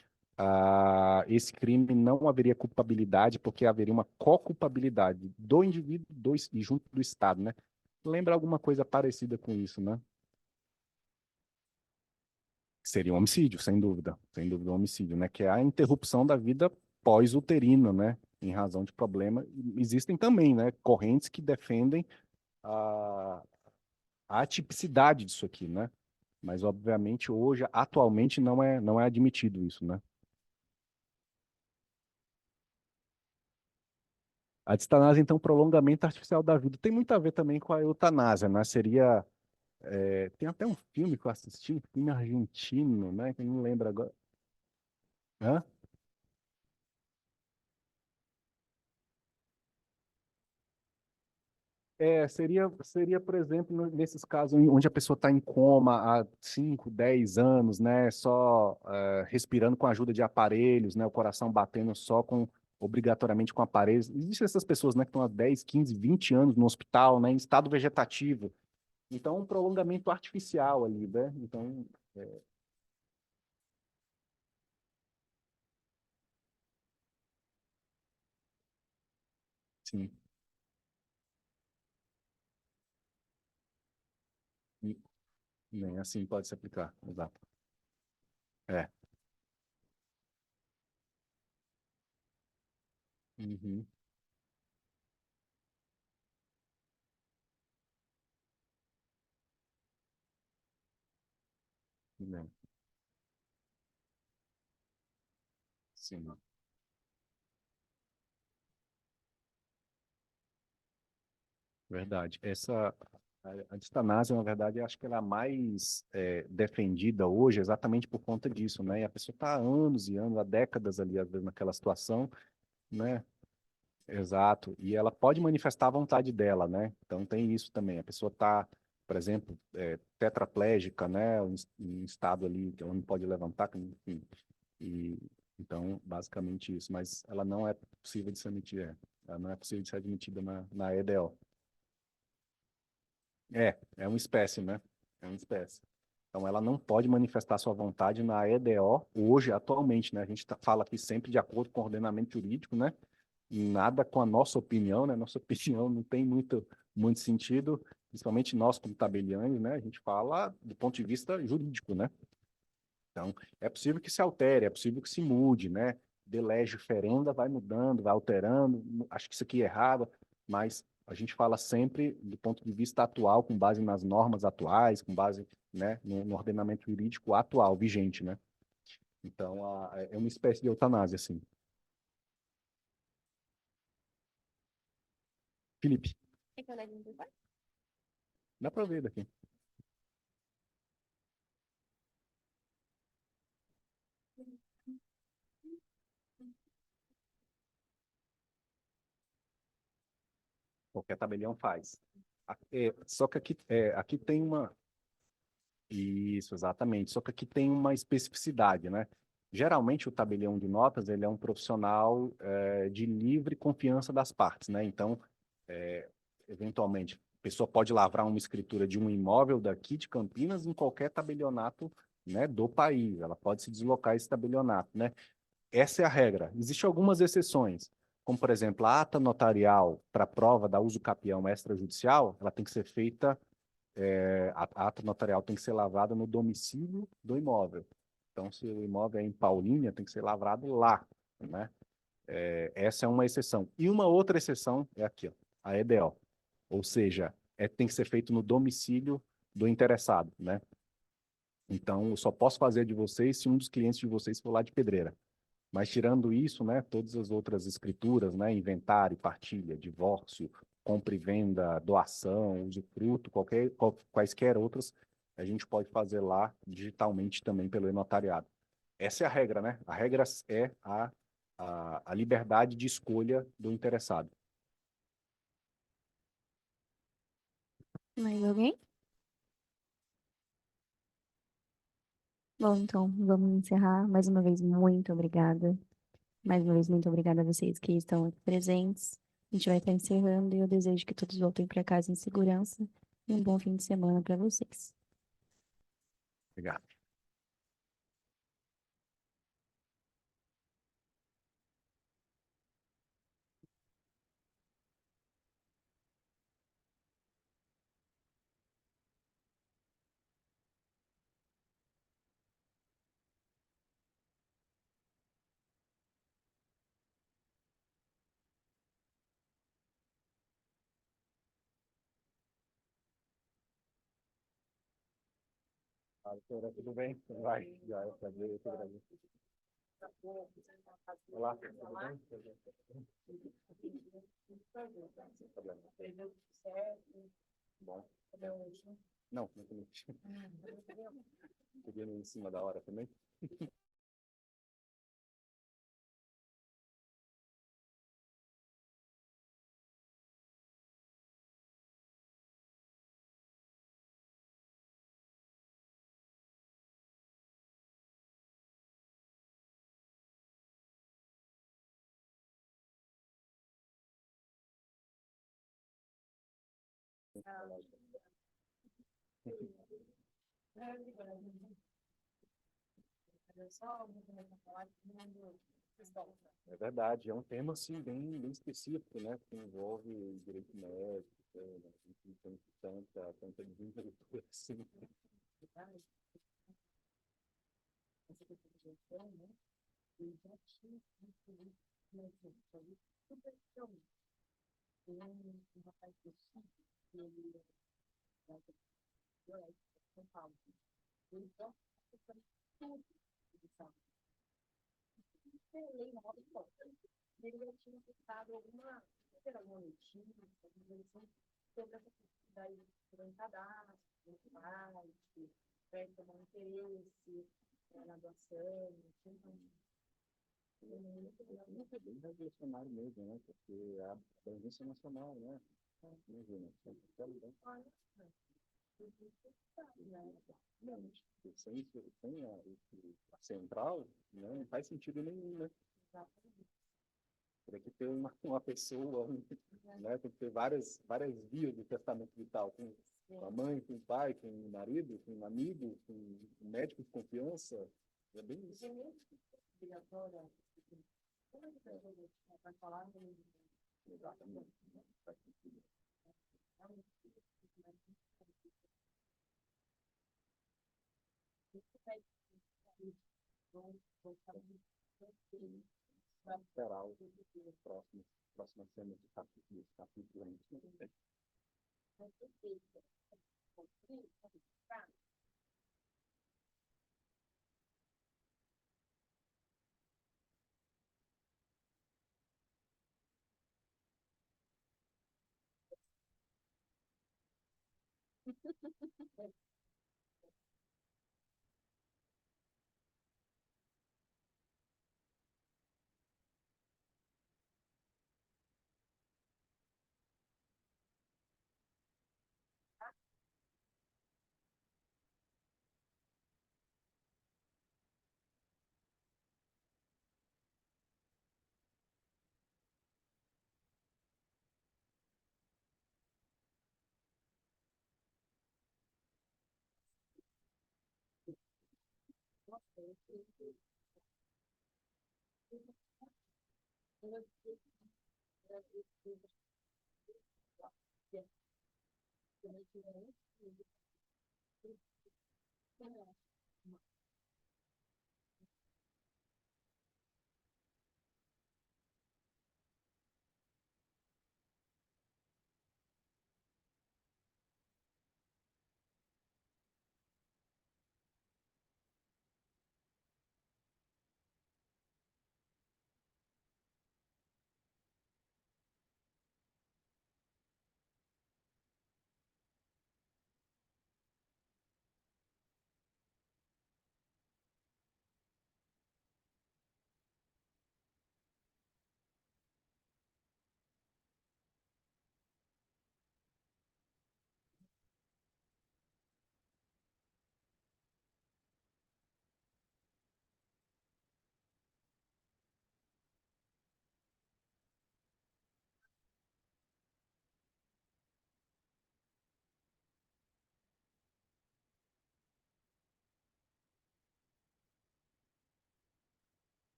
esse crime não haveria culpabilidade, porque haveria uma co-culpabilidade do indivíduo e junto do Estado, né? Lembra alguma coisa parecida com isso, né? Seria um homicídio, sem dúvida um homicídio, né? Que é a interrupção da vida pós-uterina, né? Em razão de problema. Existem também, né? Correntes que defendem a, a atipicidade disso aqui, né? Mas, obviamente, hoje, atualmente, não é admitido isso, né? A distanásia, então, prolongamento artificial da vida. Tem muito a ver também com a eutanásia, né? Seria. Tem até um filme que eu assisti, um filme argentino, né? Que eu não lembro agora. Hã? Seria, por exemplo, nesses casos onde a pessoa está em coma há 5, 10 anos, né, só respirando com a ajuda de aparelhos, né, o coração batendo só obrigatoriamente com aparelhos. Existem essas pessoas, né, que estão há 10, 15, 20 anos no hospital, né, em estado vegetativo. Então, um prolongamento artificial ali, né? Então, é, sim, e nem assim pode se aplicar, exato. É. Uhum. Bem, sim. Verdade. A distanásia, na verdade, eu acho que ela é a mais defendida hoje exatamente por conta disso, né? E a pessoa está há anos e anos, há décadas ali, às vezes, naquela situação, né? Exato. E ela pode manifestar a vontade dela, né? Então tem isso também. A pessoa está, por exemplo, tetraplégica, né? Em estado ali que ela não pode levantar, enfim. E, então, basicamente isso. Mas ela não é possível de ser admitida, ela não é possível de ser admitida na EDO. É uma espécie, né? É uma espécie. Então, ela não pode manifestar sua vontade na EDO hoje, atualmente, né? A gente fala aqui sempre de acordo com o ordenamento jurídico, né? Nada com a nossa opinião, né? Nossa opinião não tem muito sentido, principalmente nós como tabeliães, né? A gente fala do ponto de vista jurídico, né? Então, é possível que se altere, é possível que se mude, né? De lege ferenda vai mudando, vai alterando, acho que isso aqui é errado, mas a gente fala sempre do ponto de vista atual, com base nas normas atuais, com base, né, no ordenamento jurídico atual, vigente, né? Então, é uma espécie de eutanásia, assim. Felipe, dá para ver daqui. Qualquer tabelião faz. Só que aqui tem uma. Isso, exatamente. Só que aqui tem uma especificidade, né? Geralmente o tabelião de notas ele é um profissional de livre confiança das partes, né? Então, eventualmente, a pessoa pode lavrar uma escritura de um imóvel daqui de Campinas em qualquer tabelionato, né, do país. Ela pode se deslocar esse tabelionato, né? Essa é a regra. Existem algumas exceções, como, por exemplo, a ata notarial para prova da uso capião extrajudicial, ela tem que ser feita, a ata notarial tem que ser lavrada no domicílio do imóvel. Então, se o imóvel é em Paulínia, tem que ser lavrado lá, né? Essa é uma exceção. E uma outra exceção é aqui, ó, a EDO. Ou seja, tem que ser feito no domicílio do interessado, né? Então, eu só posso fazer de vocês se um dos clientes de vocês for lá de Pedreira. Mas tirando isso, né, todas as outras escrituras, né, inventário, partilha, divórcio, compra e venda, doação, usufruto, quaisquer outras, a gente pode fazer lá digitalmente também pelo e-notariado. Essa é a regra, né? A regra é a liberdade de escolha do interessado. Mais alguém? Bom, então, vamos encerrar. Mais uma vez, muito obrigada. Mais uma vez, muito obrigada a vocês que estão aqui presentes. A gente vai estar encerrando e eu desejo que todos voltem para casa em segurança e um bom fim de semana para vocês. Obrigado. Tudo bem? Vai, já é prazer, eu que agradeço. Olá, tudo bem? Sem problema. Bom. Não, não comi. Cheguei em cima da hora também. É verdade, é um tema assim bem específico, né? Que envolve direito médico, né? Não tem tanta desenvoltura assim. É bem revolucionário mesmo, né? Porque a abrangência nacional, né? Imagina, sem a central, né? Não faz sentido nenhum, né? Teria que ter uma pessoa, né? Tem que ter várias vias do testamento vital, com a mãe, com o pai, com o marido, com um amigo, com um médico de confiança. É bem isso. Exatamente. Faz sentido. Esperar o próximo cena de capítulo a gente não tem.